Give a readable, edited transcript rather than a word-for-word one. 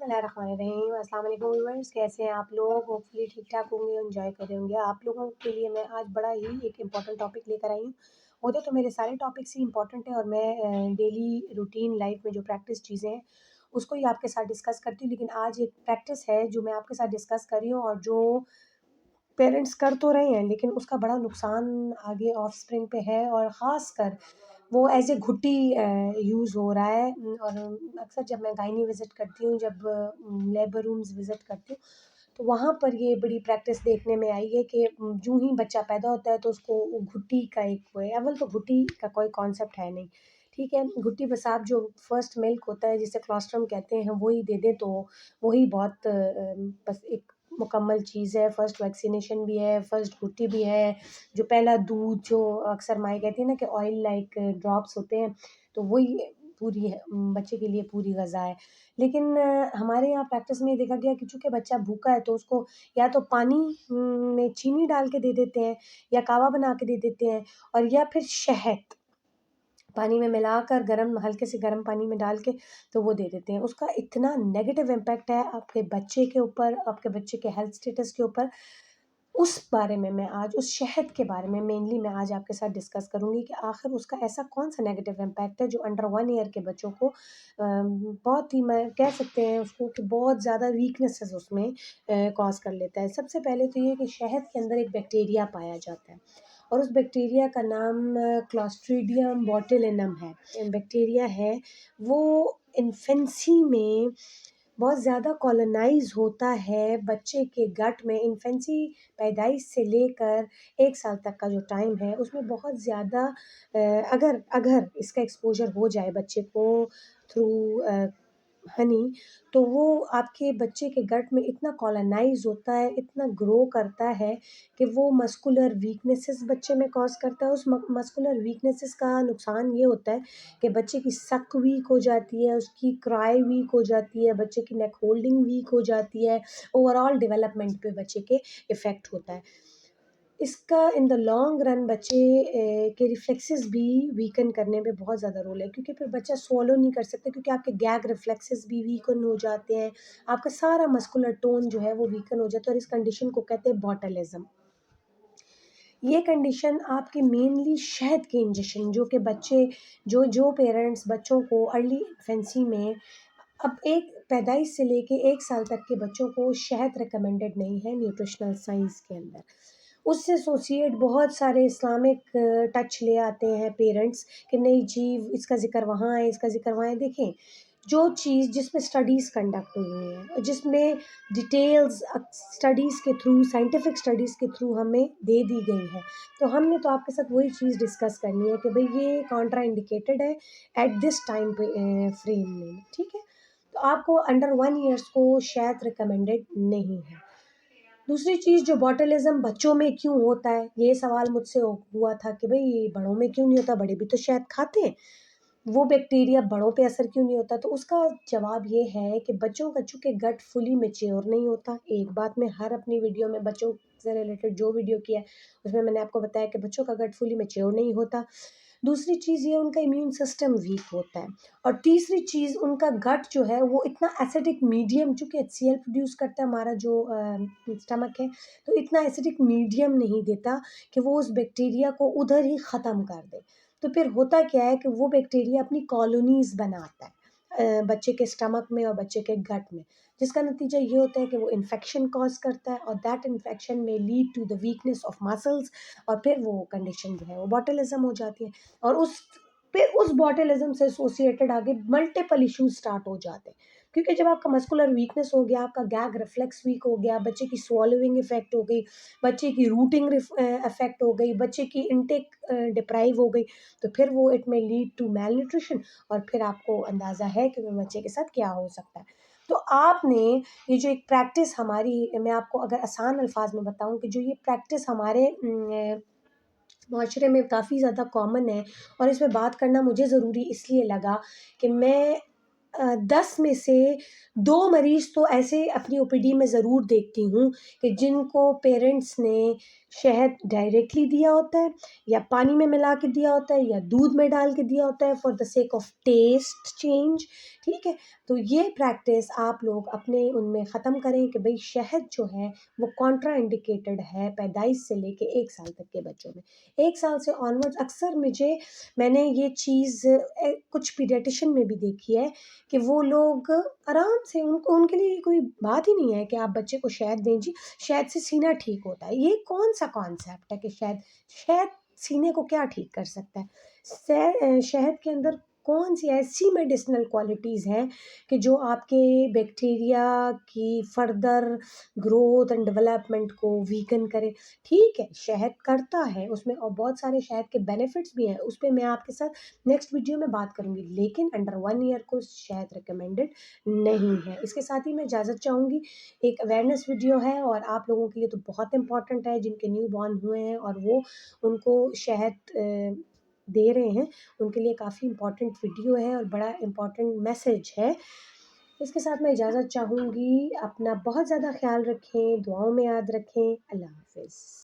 बिस्मिल्लाहिर्रहमानिर्रहीम। अस्सलाम वालेकुम व्यूअर्स, कैसे हैं आप लोग? होपफुली ठीक ठाक होंगे, एंजॉय कर रहे होंगे। आप लोगों के लिए मैं आज बड़ा ही एक इम्पॉर्टेंट टॉपिक लेकर आई हूँ। होते तो मेरे सारे टॉपिक्स ही इम्पॉर्टेंट हैं और मैं डेली रूटीन लाइफ में जो प्रैक्टिस चीज़ें हैं उसको ही आपके साथ डिस्कस करती हूँ, लेकिन आज एक प्रैक्टिस है जो मैं आपके साथ डिस्कस कर रही हूँ और जो पेरेंट्स कर तो रहे हैं लेकिन उसका बड़ा नुकसान आगे ऑफस्प्रिंग पे है, और ख़ासकर वो एज़ ए घुट्टी यूज़ हो रहा है। और अक्सर जब मैं गायनी विज़िट करती हूँ, जब लेबर रूम्स विज़िट करती हूँ, तो वहाँ पर ये बड़ी प्रैक्टिस देखने में आई है कि जूँ ही बच्चा पैदा होता है तो उसको वो घुट्टी का एक वो है। अव्वल तो घुट्टी का कोई कॉन्सेप्ट है नहीं, ठीक है? घुट्टी बस आप जो फर्स्ट मिल्क होता है जिसे क्लोस्ट्रम कहते हैं, वही दे दें तो वही बहुत बस एक मुकम्मल चीज़ है। फर्स्ट वैक्सीनेशन भी है, फर्स्ट घुट्टी भी है, जो पहला दूध जो अक्सर माएँ कहती हैं ना कि ऑयल लाइक ड्रॉप्स होते हैं, तो वही पूरी है बच्चे के लिए पूरी ग़ज़ा है। लेकिन हमारे यहाँ प्रैक्टिस में ये देखा गया कि चूँकि बच्चा भूखा है तो उसको या तो पानी में चीनी डाल के दे देते हैं, या कावा बना के दे देते हैं, और या फिर शहद पानी में मिलाकर हल्के से गर्म पानी में डाल के तो वो दे देते हैं। उसका इतना नेगेटिव इम्पैक्ट है आपके बच्चे के ऊपर, आपके बच्चे के हेल्थ स्टेटस के ऊपर। उस बारे में मैं आज उस शहद के बारे में मेनली मैं आज आपके साथ डिस्कस करूँगी कि आखिर उसका ऐसा कौन-सा नेगेटिव इम्पैक्ट है जो अंडर 1 ईयर के बच्चों को बहुत ही, मैं कह सकते हैं उसको कि बहुत ज़्यादा वीकनेसेस उसमें कॉज़ कर लेता है। सबसे पहले तो ये कि शहद के अंदर एक बैक्टीरिया पाया जाता है और उस बैक्टीरिया का नाम क्लॉस्ट्रीडियम बोटुलिनम है। बैक्टीरिया है वो इन्फेंसी में बहुत ज़्यादा कॉलोनाइज़ होता है बच्चे के गट में। इन्फेंसी पैदाइश से लेकर 1 साल तक का जो टाइम है उसमें बहुत ज़्यादा अगर अगर इसका एक्सपोज़र हो जाए बच्चे को थ्रू हनी, तो वो आपके बच्चे के गट में इतना कॉलोनाइज़ होता है, इतना ग्रो करता है कि वो मस्कुलर वीकनेसेस बच्चे में कॉज़ करता है। उस मस्कुलर वीकनेसेस का नुकसान ये होता है कि बच्चे की सक वीक हो जाती है, उसकी क्राई वीक हो जाती है, बच्चे की नेक होल्डिंग वीक हो जाती है, ओवरऑल डेवलपमेंट पे बच्चे के इफ़ेक्ट होता है। इसका इन द लॉन्ग रन बच्चे के रिफ्लेक्सेस भी वीकन करने में बहुत ज़्यादा रोल है, क्योंकि फिर बच्चा स्वॉलो नहीं कर सकता, क्योंकि आपके गैग रिफ्लेक्सेस भी वीकन हो जाते हैं, आपका सारा मस्कुलर टोन जो है वो वीकन हो जाता है, और इस कंडीशन को कहते हैं बॉटलिज़्म। ये कंडीशन आपकी मेनली शहद के इंजेक्शन जो कि बच्चे जो पेरेंट्स बच्चों को अर्ली इन्फेंसी में, अब एक पैदाइश से लेके 1 साल तक के बच्चों को शहद रिकमेंडेड नहीं है न्यूट्रिशनल साइंस के अंदर। उससे एसोसिएट बहुत सारे इस्लामिक टच ले आते हैं पेरेंट्स कि नहीं जी, इसका ज़िक्र वहाँ है, इसका ज़िक्र वहाँ है। देखें, जो चीज़ जिसमें स्टडीज़ कंडक्ट हुई हुई हैं, जिसमें डिटेल्स स्टडीज़ के थ्रू, साइंटिफिक स्टडीज़ के थ्रू हमें दे दी गई है, तो हमने तो आपके साथ वही चीज़ डिस्कस करनी है कि भई ये कॉन्ट्रा इंडिकेटेड है एट दिस टाइम पे फ्रेम में, ठीक है? तो आपको अंडर 1 ईयर्स को शायद रिकमेंडेड नहीं है। दूसरी चीज़, जो बॉटलिज़्म बच्चों में क्यों होता है? ये सवाल मुझसे हुआ था कि भई ये बड़ों में क्यों नहीं होता? बड़े भी तो शायद खाते हैं। वो बैक्टीरिया बड़ों पे असर क्यों नहीं होता? तो उसका जवाब ये है कि बच्चों का चूँकि गट फुली मैच्योर नहीं होता। एक बात मैं हर अपनी वीडियो में बच्चों से रिलेटेड जो वीडियो किया है, उसमें मैंने आपको बताया कि बच्चों का गट फुली मैच्योर नहीं होता। दूसरी चीज़ ये, उनका इम्यून सिस्टम वीक होता है, और तीसरी चीज़, उनका गट जो है वो इतना एसिडिक मीडियम, चूँकि एचसीएल प्रोड्यूस करता है हमारा जो स्टमक है, तो इतना एसिडिक मीडियम नहीं देता कि वो उस बैक्टीरिया को उधर ही ख़त्म कर दे। तो फिर होता क्या है कि वो बैक्टीरिया अपनी कॉलोनीज़ बनाता है बच्चे के स्टमक में और बच्चे के गट में, जिसका नतीजा ये होता है कि वो इन्फेक्शन कॉज़ करता है, और दैट इन्फेक्शन में lead to the weakness of muscles, और फिर वो कंडीशन जो है वो बॉटलिज़्म हो जाती है, और उस बॉटलिज़्म से एसोसिएटेड आगे मल्टीपल इश्यूज़ स्टार्ट हो जाते हैं। क्योंकि जब आपका मस्कुलर वीकनेस हो गया, आपका गैग रिफ्लेक्स वीक हो गया, बच्चे की स्वॉलोइंग इफ़ेक्ट हो गई, बच्चे की रूटिंग इफ़ेक्ट हो गई, बच्चे की इनटेक डिप्राइव हो गई, तो फिर वो इट में लीड टू मैल न्यूट्रिशन, और फिर आपको अंदाज़ा है कि वो बच्चे के साथ क्या हो सकता है। तो आपने ये जो एक प्रैक्टिस हमारी, मैं आपको अगर आसान अल्फाज में बताऊँ कि जो ये प्रैक्टिस हमारे माशरे में काफ़ी ज़्यादा कॉमन है, और इसमें बात करना मुझे ज़रूरी इसलिए लगा कि मैं 10 में से 2 मरीज़ तो ऐसे अपनी ओपीडी में ज़रूर देखती हूँ कि जिनको पेरेंट्स ने शहद डायरेक्टली दिया होता है, या पानी में मिला के दिया होता है, या दूध में डाल के दिया होता है for the sake of taste change, ठीक है? तो ये प्रैक्टिस आप लोग अपने उनमें ख़त्म करें कि भई शहद जो है वो कॉन्ट्रा इंडिकेटेड है पैदाइश से लेके 1 साल तक के बच्चों में। 1 साल से ऑनवर्ड्स अक्सर मैंने ये चीज़ कुछ पीडियाट्रिशियन में भी देखी है कि वो लोग आराम से उनको उनके लिए कोई बात ही नहीं है कि आप बच्चे को शहद दें जी, शहद से सीना ठीक होता है। ये कौन-सा कॉन्सेप्ट है कि शहद सीने को क्या ठीक कर सकता है? शहद के अंदर कौन-सी ऐसी मेडिसिनल क्वालिटीज़ हैं कि जो आपके बैक्टीरिया की फर्दर ग्रोथ एंड डेवलपमेंट को वीकन करे। ठीक है, शहद करता है, उसमें और बहुत सारे शहद के बेनिफिट्स भी हैं, उस पे मैं आपके साथ नेक्स्ट वीडियो में बात करूँगी, लेकिन अंडर 1 ईयर को शहद रिकमेंडेड नहीं है। इसके साथ ही मैं इजाज़त चाहूँगी, एक अवेयरनेस वीडियो है और आप लोगों के लिए तो बहुत इम्पोर्टेंट है जिनके न्यू बॉर्न हुए हैं और वो उनको शहद दे रहे हैं, उनके लिए काफ़ी इम्पोर्टेंट वीडियो है और बड़ा इम्पोर्टेंट मैसेज है। इसके साथ मैं इजाज़त चाहूँगी, अपना बहुत ज़्यादा ख़्याल रखें, दुआओं में याद रखें। अल्लाह हाफ़िज़।